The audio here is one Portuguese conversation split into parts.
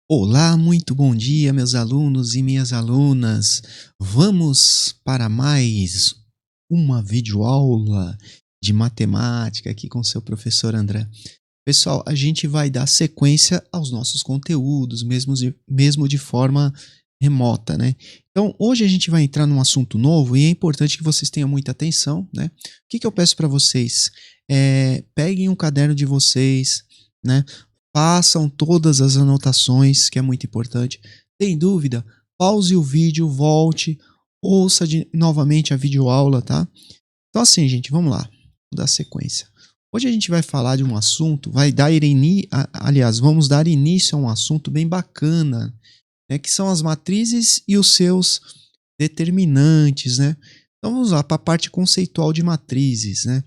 Olá, muito bom dia, meus alunos e minhas alunas. Vamos para mais uma videoaula de matemática aqui com seu professor André. Pessoal, a gente vai dar sequência aos nossos conteúdos, mesmo de forma remota, né? Então, hoje a gente vai entrar num assunto novo e é importante que vocês tenham muita atenção, né? O que eu peço para vocês? Peguem um caderno de vocês, né? Façam todas as anotações, que é muito importante. Tem dúvida? Pause o vídeo, volte, ouça novamente a videoaula, tá? Então assim, gente, vamos lá. Vou dar sequência. Hoje a gente vai falar de um assunto, vamos dar início a um assunto bem bacana, né, que são as matrizes e os seus determinantes, né? Então vamos lá para a parte conceitual de matrizes, né?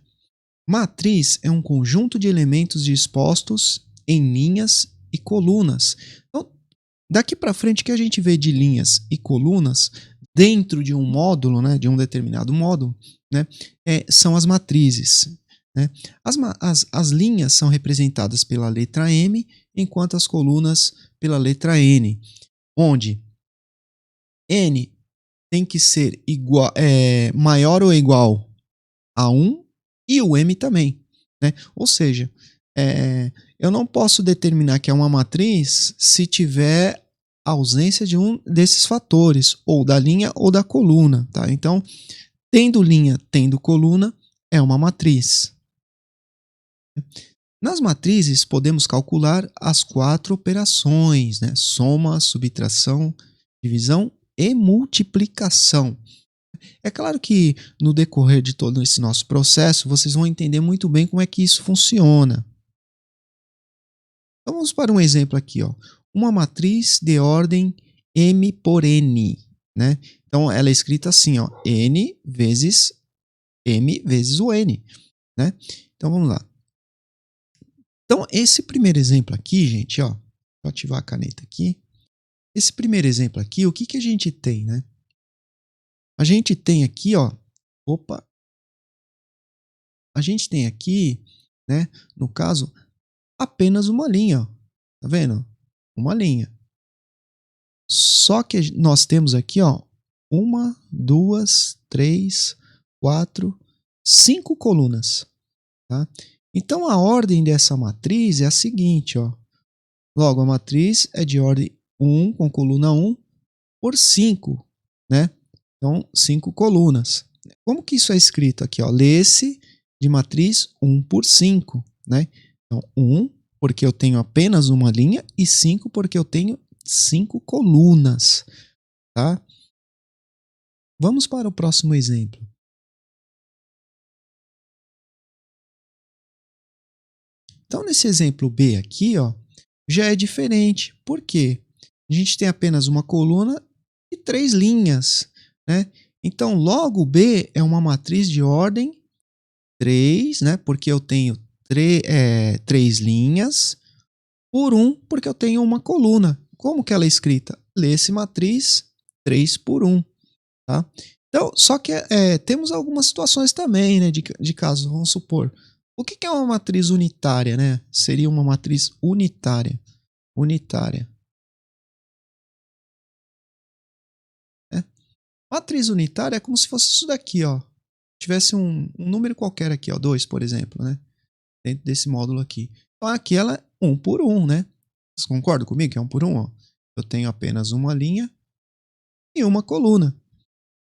Matriz é um conjunto de elementos dispostos em linhas e colunas. Então, daqui para frente, o que a gente vê de linhas e colunas dentro de um módulo, né, de um determinado módulo, né, são as matrizes. Né? As linhas são representadas pela letra M, enquanto as colunas pela letra N, onde N tem que ser maior ou igual a 1 e o M também. Né? Ou seja, eu não posso determinar que é uma matriz se tiver ausência de um desses fatores, ou da linha ou da coluna. Tá? Então, tendo linha, tendo coluna, é uma matriz. Nas matrizes, podemos calcular as 4 operações, né? Soma, subtração, divisão e multiplicação. É claro que no decorrer de todo esse nosso processo, vocês vão entender muito bem como é que isso funciona. Então vamos para um exemplo aqui, ó. Uma matriz de ordem M por N, né? Então ela é escrita assim, ó, N vezes M vezes o N, né? Então vamos lá. Então esse primeiro exemplo aqui, gente, ó, vou ativar a caneta aqui. Esse primeiro exemplo aqui, o que que a gente tem, né? A gente tem aqui, ó, a gente tem aqui, né, no caso, apenas uma linha, ó. Tá vendo? Uma linha. Só que nós temos aqui, ó, uma, duas, três, quatro, 5 colunas, tá? Então a ordem dessa matriz é a seguinte, ó. Logo, a matriz é de ordem 1 com coluna 1 por 5, né? Então, 5 colunas. Como que isso é escrito aqui, ó? Lê-se de matriz 1 por 5, né? Então, 1 porque eu tenho apenas uma linha e 5 porque eu tenho 5 colunas, tá? Vamos para o próximo exemplo. Então, nesse exemplo B aqui, ó, já é diferente. Por quê? A gente tem apenas uma coluna e 3 linhas, né? Então, logo B é uma matriz de ordem 3, né? Porque eu tenho 3 linhas, por 1, porque eu tenho uma coluna. Como que ela é escrita? Lê-se matriz 3 por 1. Tá? Então, só que temos algumas situações também, né, de caso, vamos supor. O que é uma matriz unitária, né? Seria uma matriz unitária. Unitária. Né? Matriz unitária é como se fosse isso daqui, ó. Tivesse um número qualquer aqui, ó, 2, por exemplo, né? Dentro desse módulo aqui. Então aqui ela é 1 por 1, né? Vocês concordam comigo que é 1 por 1? Ó? Eu tenho apenas uma linha e uma coluna,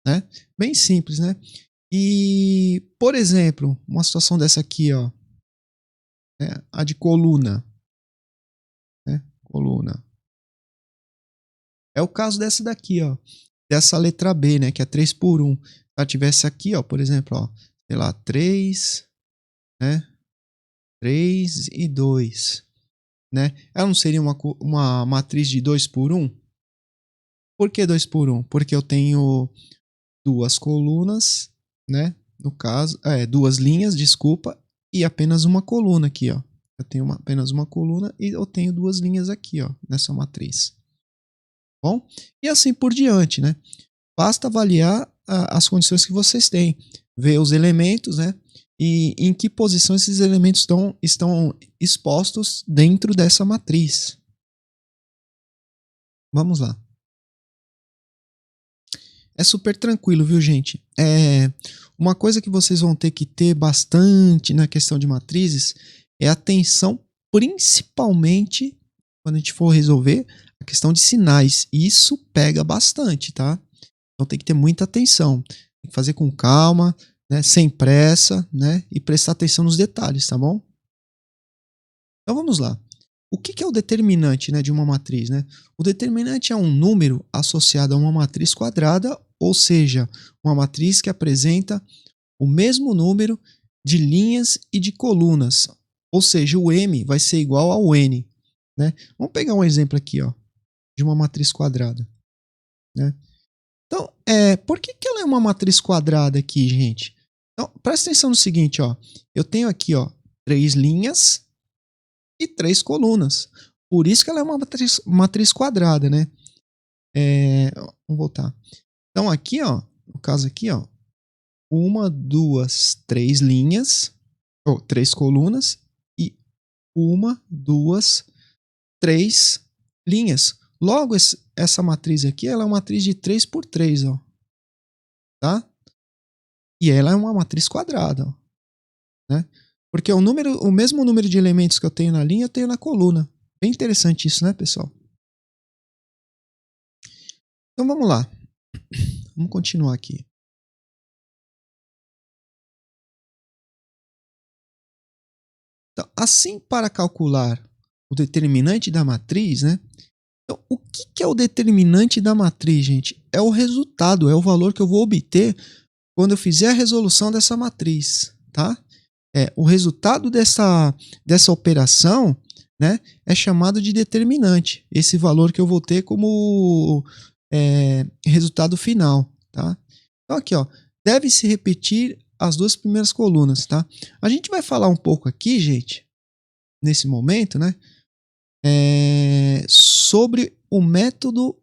né? Bem simples, né? E, por exemplo, uma situação dessa aqui, ó, né? A de coluna, né? Coluna. É o caso dessa daqui, ó, dessa letra B, né? Que é 3 por 1. Se ela tivesse aqui, ó, por exemplo, ó, sei lá, 3, né? 3 e 2, né? Ela não seria uma matriz de 2 por 1? Por que 2 por 1? Porque eu tenho duas colunas, né? No caso, duas linhas, desculpa, e apenas uma coluna aqui, ó. Eu tenho apenas uma coluna e eu tenho duas linhas aqui, ó, nessa matriz. Bom? E assim por diante, né? Basta avaliar as condições que vocês têm, ver os elementos, né? E em que posição esses elementos estão expostos dentro dessa matriz. Vamos lá. É super tranquilo, viu, gente? Uma coisa que vocês vão ter que ter bastante na questão de matrizes é atenção, principalmente quando a gente for resolver a questão de sinais. Isso pega bastante, tá? Então tem que ter muita atenção. Tem que fazer com calma, né? Sem pressa, né? E prestar atenção nos detalhes, tá bom? Então vamos lá. O que é o determinante, né, de uma matriz, né? O determinante é um número associado a uma matriz quadrada, ou seja, uma matriz que apresenta o mesmo número de linhas e de colunas. Ou seja, o M vai ser igual ao N, né? Vamos pegar um exemplo aqui, ó, de uma matriz quadrada, né? Então, por que ela é uma matriz quadrada aqui, gente? Então, presta atenção no seguinte, ó. Eu tenho aqui, ó, 3 linhas e 3 colunas. Por isso que ela é uma matriz quadrada, né? Vamos voltar. Então aqui, ó, no caso aqui, ó, 1, 2, 3 linhas, ou 3 colunas e 1, 2, 3 linhas. Logo, essa matriz aqui, ela é uma matriz de 3 por 3, ó, tá? E ela é uma matriz quadrada, ó, né? Porque o mesmo número de elementos que eu tenho na linha, eu tenho na coluna. Bem interessante isso, né, pessoal? Então vamos lá. Vamos continuar aqui. Então, assim, para calcular o determinante da matriz, né? Então, o que é o determinante da matriz, gente? É o resultado, é o valor que eu vou obter quando eu fizer a resolução dessa matriz, tá? O resultado dessa operação, né, é chamado de determinante. Esse valor que eu vou ter como resultado final, tá? Então aqui, ó, deve-se repetir as duas primeiras colunas, tá? A gente vai falar um pouco aqui, gente, nesse momento, né, sobre o método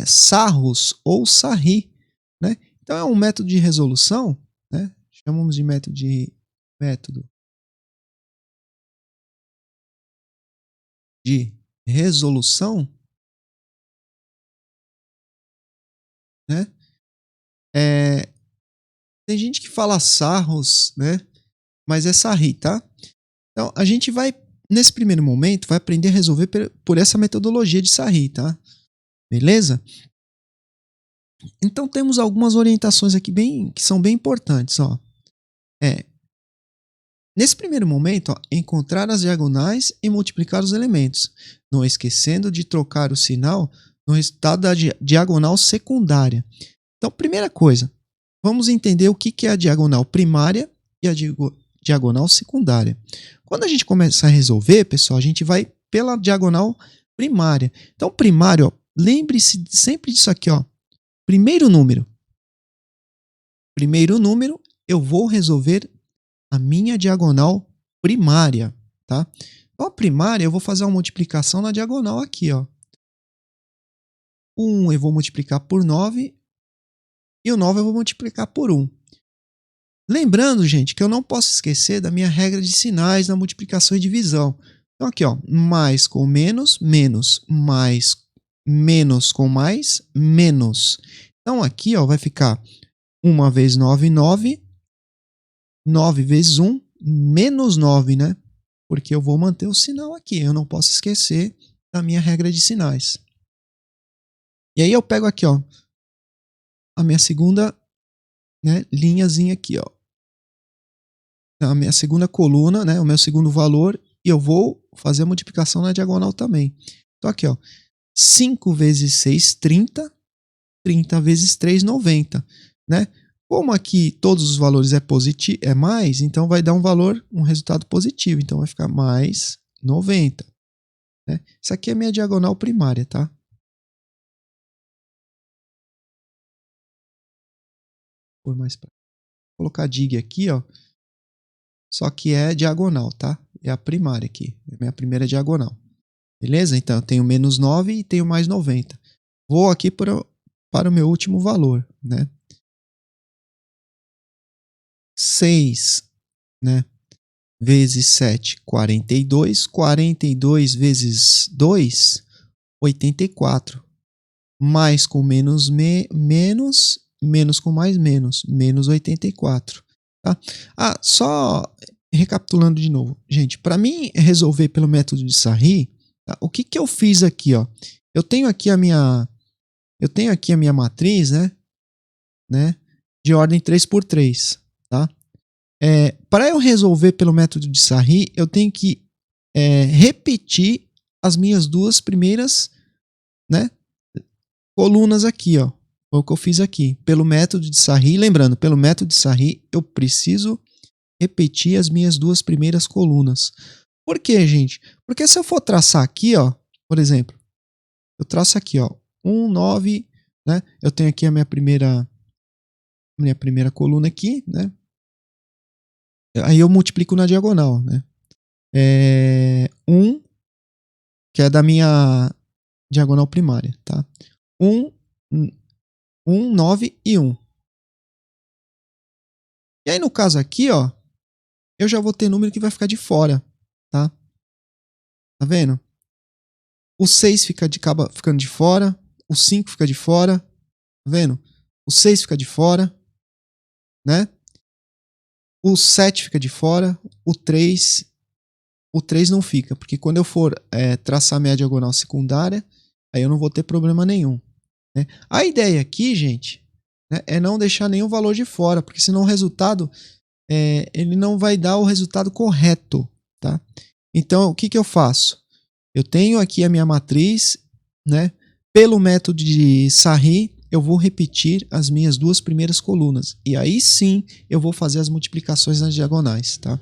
Sarrus ou Sarri, né? Então é um método de resolução, né? Chamamos de método de resolução, né? É, tem gente que fala Sarrus, né? Mas é Sarri, tá? Então a gente vai nesse primeiro momento vai aprender a resolver por essa metodologia de Sarri, tá? Beleza? Então temos algumas orientações aqui que são bem importantes, ó. Nesse primeiro momento, ó, encontrar as diagonais e multiplicar os elementos, não esquecendo de trocar o sinal no resultado da diagonal secundária. Então, primeira coisa, vamos entender o que é a diagonal primária e a diagonal secundária. Quando a gente começa a resolver, pessoal, a gente vai pela diagonal primária. Então, primário, lembre-se sempre disso aqui, ó. Primeiro número, eu vou resolver a minha diagonal primária, tá? Então, a primária, eu vou fazer uma multiplicação na diagonal aqui, ó. 1 eu vou multiplicar por 9 e o 9 eu vou multiplicar por 1. Lembrando, gente, que eu não posso esquecer da minha regra de sinais na multiplicação e divisão. Então, aqui, ó, mais com menos, menos, mais, menos com mais, menos. Então, aqui, ó, vai ficar 1 vezes 9, 9. 9 vezes 1, menos 9, né? Porque eu vou manter o sinal aqui. Eu não posso esquecer da minha regra de sinais. E aí eu pego aqui, ó, a minha segunda, né, linhazinha aqui, ó. A minha segunda coluna, né, o meu segundo valor, e eu vou fazer a multiplicação na diagonal também. Então aqui, ó, 5 vezes 6, 30. 30 vezes 3, 90, né? Como aqui todos os valores é mais, então vai dar um resultado positivo. Então vai ficar mais 90. Né? Isso aqui é a minha diagonal primária, tá? Vou colocar dig aqui, ó. Só que é diagonal, tá? É a primária aqui. É a minha primeira diagonal. Beleza? Então eu tenho menos 9 e tenho mais 90. Vou aqui para o meu último valor, né? 6, né? Vezes 7, 42. 42 vezes 2, 84. Mais com menos, menos, menos com mais, menos 84. Tá? Ah, só recapitulando de novo. Gente, para mim resolver pelo método de Sarri, tá? O que que eu fiz aqui, ó? Eu tenho aqui a minha matriz, né, de ordem 3×3, tá? Para eu resolver pelo método de Sarri, eu tenho que repetir as minhas duas primeiras, né, colunas aqui, ó. Foi o que eu fiz aqui. Pelo método de Sarri, lembrando, pelo método de Sarri, eu preciso repetir as minhas duas primeiras colunas. Por quê, gente? Porque se eu for traçar aqui, ó, por exemplo, eu traço aqui, ó, 1, 9, né? Eu tenho aqui a minha primeira coluna aqui, né? Aí eu multiplico na diagonal, né? 1, que é da minha diagonal primária, tá? 1, 9 e 1. E aí no caso aqui, ó, eu já vou ter número que vai ficar de fora, tá? Tá vendo? O 6 acaba ficando de fora, o 5 fica de fora, tá vendo? O 6 fica de fora, né? O 7 fica de fora, o 3 não fica, porque quando eu for traçar minha diagonal secundária, aí eu não vou ter problema nenhum. Né? A ideia aqui, gente, né, é não deixar nenhum valor de fora, porque senão o resultado ele não vai dar o resultado correto. Tá? Então, o que, que eu faço? Eu tenho aqui a minha matriz, né? Pelo método de Sarri, eu vou repetir as minhas duas primeiras colunas. E aí sim eu vou fazer as multiplicações nas diagonais. Tá?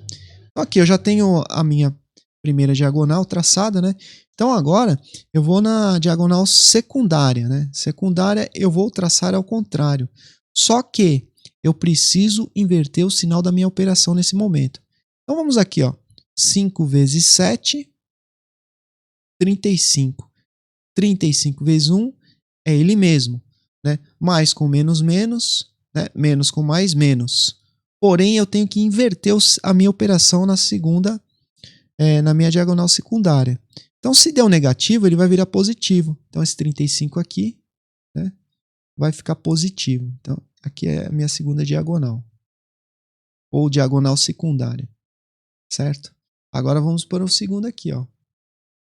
Então, aqui eu já tenho a minha primeira diagonal traçada, né? Então agora eu vou na diagonal secundária, né? Secundária eu vou traçar ao contrário. Só que eu preciso inverter o sinal da minha operação nesse momento. Então vamos aqui, ó. 5 vezes 7, 35. 35 vezes 1 é ele mesmo, né? Mais com menos, menos, né? Menos com mais, menos. Porém, eu tenho que inverter a minha operação na segunda, na minha diagonal secundária. Então, se der um negativo, ele vai virar positivo. Então, esse 35 aqui, né, vai ficar positivo. Então, aqui é a minha segunda diagonal. Ou diagonal secundária. Certo? Agora vamos para o segundo aqui, ó.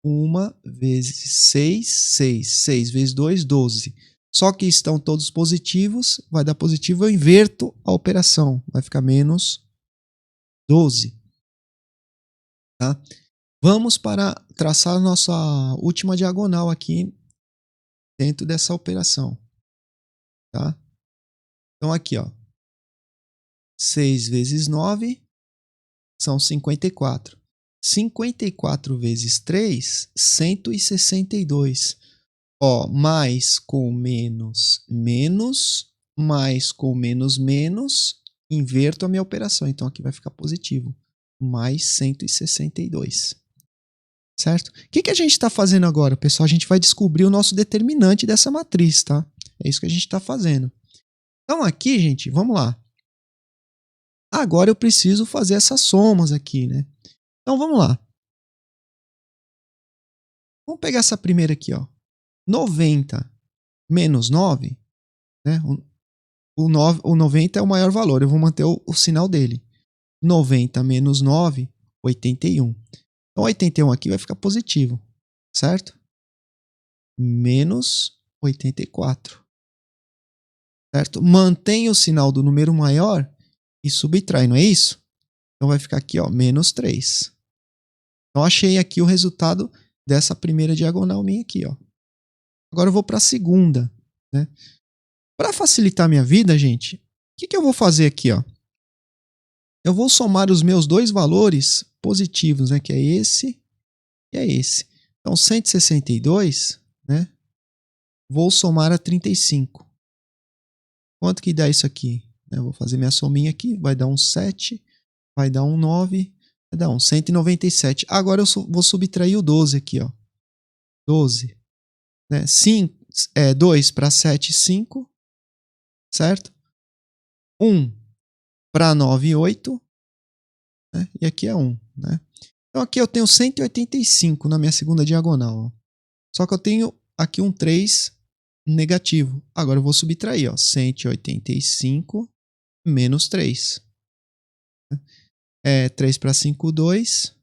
1 vezes 6, 6. 6 vezes 2, 12. Só que estão todos positivos, vai dar positivo, eu inverto a operação. Vai ficar menos 12. Tá? Vamos para traçar a nossa última diagonal aqui dentro dessa operação. Tá? Então aqui, ó. 6 vezes 9 são 54. 54 vezes 3, 162. Ó, mais com menos, menos, mais com menos, menos, inverto a minha operação. Então aqui vai ficar positivo. Mais 162. Certo? O que a gente está fazendo agora, pessoal? A gente vai descobrir o nosso determinante dessa matriz, tá? É isso que a gente está fazendo. Então aqui, gente, vamos lá. Agora eu preciso fazer essas somas aqui, né? Então vamos lá. Vamos pegar essa primeira aqui, ó. 90 menos 9, né? O 90 é o maior valor, eu vou manter o sinal dele. 90 menos 9, 81. Então 81 aqui vai ficar positivo, certo? Menos 84. Certo? Mantém o sinal do número maior e subtrai, não é isso? Então vai ficar aqui, ó, menos 3. Então achei aqui o resultado dessa primeira diagonal minha aqui, ó. Agora eu vou para a segunda, né? Para facilitar minha vida, gente, o que eu vou fazer aqui, ó? Eu vou somar os meus dois valores positivos, né? Que é esse e é esse. Então 162, né? Vou somar a 35. Quanto que dá isso aqui? Eu vou fazer minha sominha aqui, vai dar um 7, vai dar um 9, vai dar um 197. Agora eu vou subtrair o 12 aqui, ó. 12, né? 2 para 7, 5, certo? 1 para 9, 8, né? E aqui é 1, né? Então aqui eu tenho 185 na minha segunda diagonal, ó. Só que eu tenho aqui um 3 negativo. Agora eu vou subtrair, ó, 185 menos 3. 3 para 5, 2,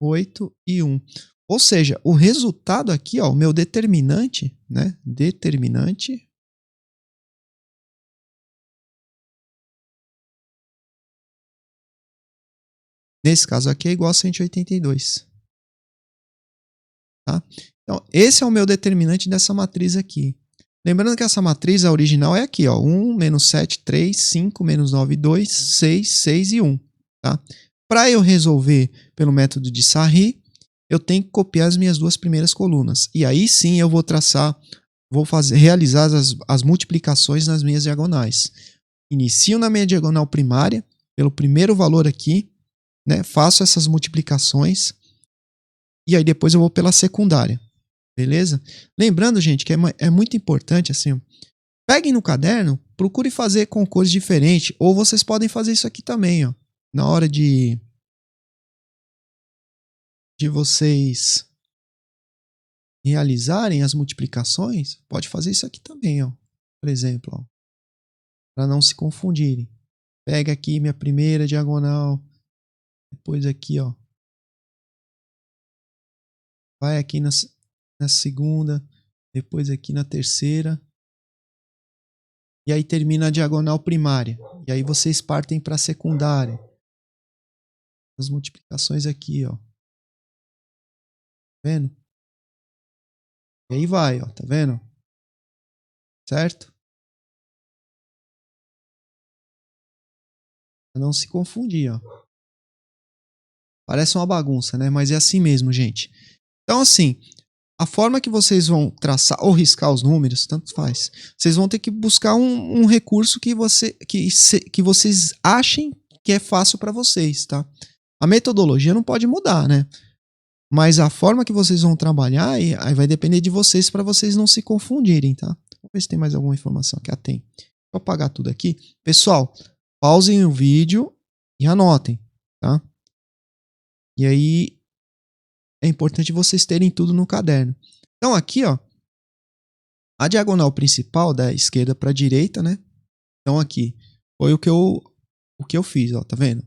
8 e 1. Ou seja, o resultado aqui, ó, o meu determinante, né? Determinante nesse caso aqui é igual a 182. Tá? Então, esse é o meu determinante dessa matriz aqui. Lembrando que essa matriz, a original, é aqui, ó, 1, menos 7, 3, 5, menos 9, 2, 6, 6 e 1. Tá? Para eu resolver pelo método de Sarri, eu tenho que copiar as minhas duas primeiras colunas. E aí sim eu vou traçar, realizar as multiplicações nas minhas diagonais. Inicio na minha diagonal primária, pelo primeiro valor aqui, né, faço essas multiplicações, e aí depois eu vou pela secundária. Beleza? Lembrando, gente, que é muito importante, assim, peguem no caderno, procure fazer com cores diferentes, ou vocês podem fazer isso aqui também, ó, na hora de vocês realizarem as multiplicações, pode fazer isso aqui também, ó, por exemplo, para não se confundirem. Pega aqui minha primeira diagonal, depois aqui, ó, vai aqui na segunda, depois aqui na terceira, e aí termina a diagonal primária. E aí vocês partem para a secundária. As multiplicações aqui, ó. Tá vendo? E aí vai, ó, tá vendo? Certo? Pra não se confundir, ó. Parece uma bagunça, né? Mas é assim mesmo, gente. Então, assim, a forma que vocês vão traçar ou riscar os números, tanto faz. Vocês vão ter que buscar um recurso que vocês achem que é fácil para vocês, tá? A metodologia não pode mudar, né? Mas a forma que vocês vão trabalhar aí vai depender de vocês para vocês não se confundirem, tá? Vamos ver se tem mais alguma informação aqui. Tem. Vou apagar tudo aqui. Pessoal, pausem o vídeo e anotem, tá? E aí é importante vocês terem tudo no caderno. Então aqui, ó, a diagonal principal da esquerda para a direita, né? Então aqui foi o que eu fiz, ó, tá vendo?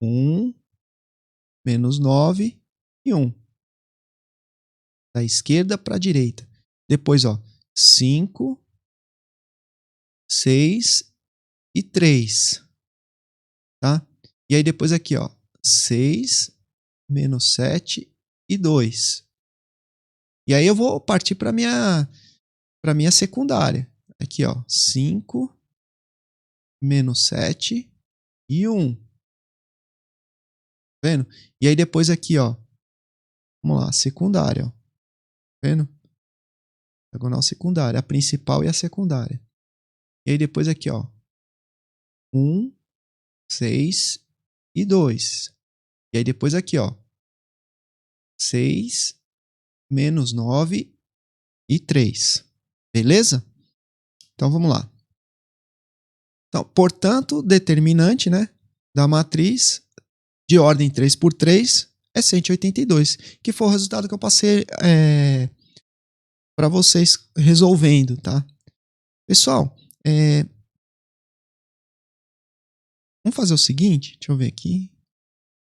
1 menos 9 e 1. Da esquerda para a direita. Depois, ó, 5, 6 e 3. Tá? E aí depois aqui, ó, 6 menos 7 e 2. E aí eu vou partir para minha secundária. Aqui, ó, 5 menos 7 e 1. Tá vendo? E aí depois aqui, ó, vamos lá, secundária, ó. Tá vendo? Diagonal secundária, a principal e a secundária. E aí depois aqui, ó, 1, 6 e 2. E aí depois aqui, ó, 6 menos 9 e 3. Beleza? Então vamos lá. Então, portanto, determinante, né, da matriz de ordem 3 por 3 é 182, que foi o resultado que eu passei para vocês resolvendo, tá? Pessoal, vamos fazer o seguinte, deixa eu ver aqui,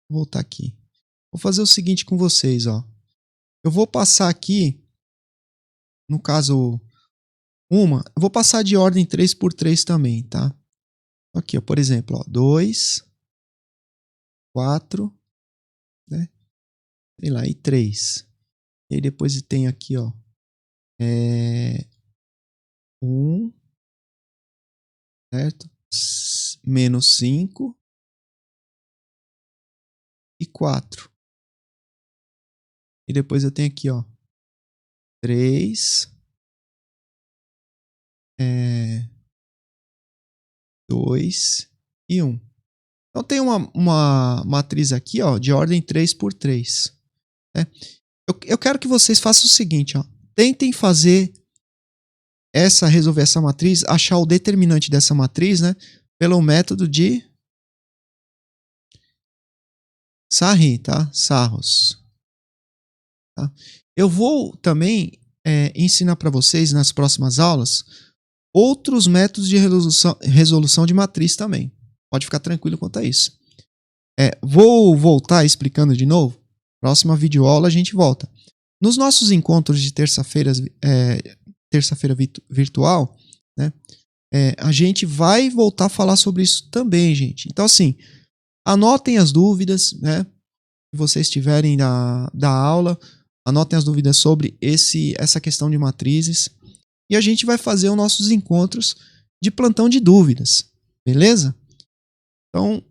vou voltar aqui. Vou fazer o seguinte com vocês, ó. Eu vou passar aqui, no caso, eu vou passar de ordem 3 por 3 também, tá? Aqui, ó, por exemplo, ó, 2, 4, né? Sei lá, e 3. E aí depois tem aqui, ó, 1, certo? Menos 5 e 4. E depois eu tenho aqui, ó, 3, 2 e 1. Então tem uma matriz aqui, ó, de ordem 3 por 3. Né? Eu quero que vocês façam o seguinte, ó, tentem resolver essa matriz, achar o determinante dessa matriz, né, pelo método de Sarri, tá? Sarros. Tá? Eu vou também ensinar para vocês nas próximas aulas outros métodos de resolução de matriz também. Pode ficar tranquilo quanto a isso. Vou voltar explicando de novo. Próxima videoaula a gente volta. Nos nossos encontros de terça-feira virtual, né, a gente vai voltar a falar sobre isso também, gente. Então, assim, anotem as dúvidas, né, que vocês tiverem da aula. Anotem as dúvidas sobre essa questão de matrizes. E a gente vai fazer os nossos encontros de plantão de dúvidas. Beleza? Então,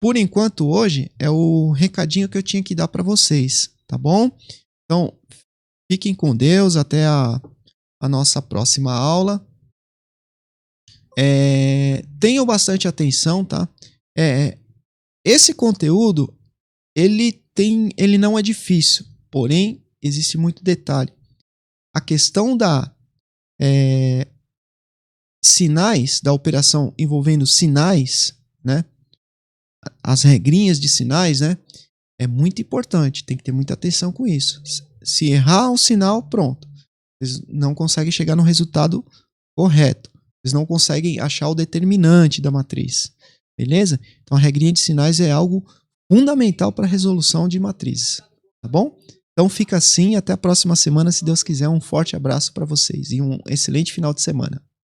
por enquanto, hoje é o recadinho que eu tinha que dar para vocês. Tá bom? Então, fiquem com Deus. Até a nossa próxima aula. Tenham bastante atenção, tá? Esse conteúdo, ele não é difícil. Porém, existe muito detalhe. A questão sinais, da operação envolvendo sinais, né? As regrinhas de sinais, né? É muito importante, tem que ter muita atenção com isso. Se errar um sinal, pronto. Eles não conseguem chegar no resultado correto. Eles não conseguem achar o determinante da matriz. Beleza? Então a regrinha de sinais é algo fundamental para a resolução de matrizes. Tá bom? Então fica assim, até a próxima semana, se Deus quiser. Um forte abraço para vocês e um excelente final de semana.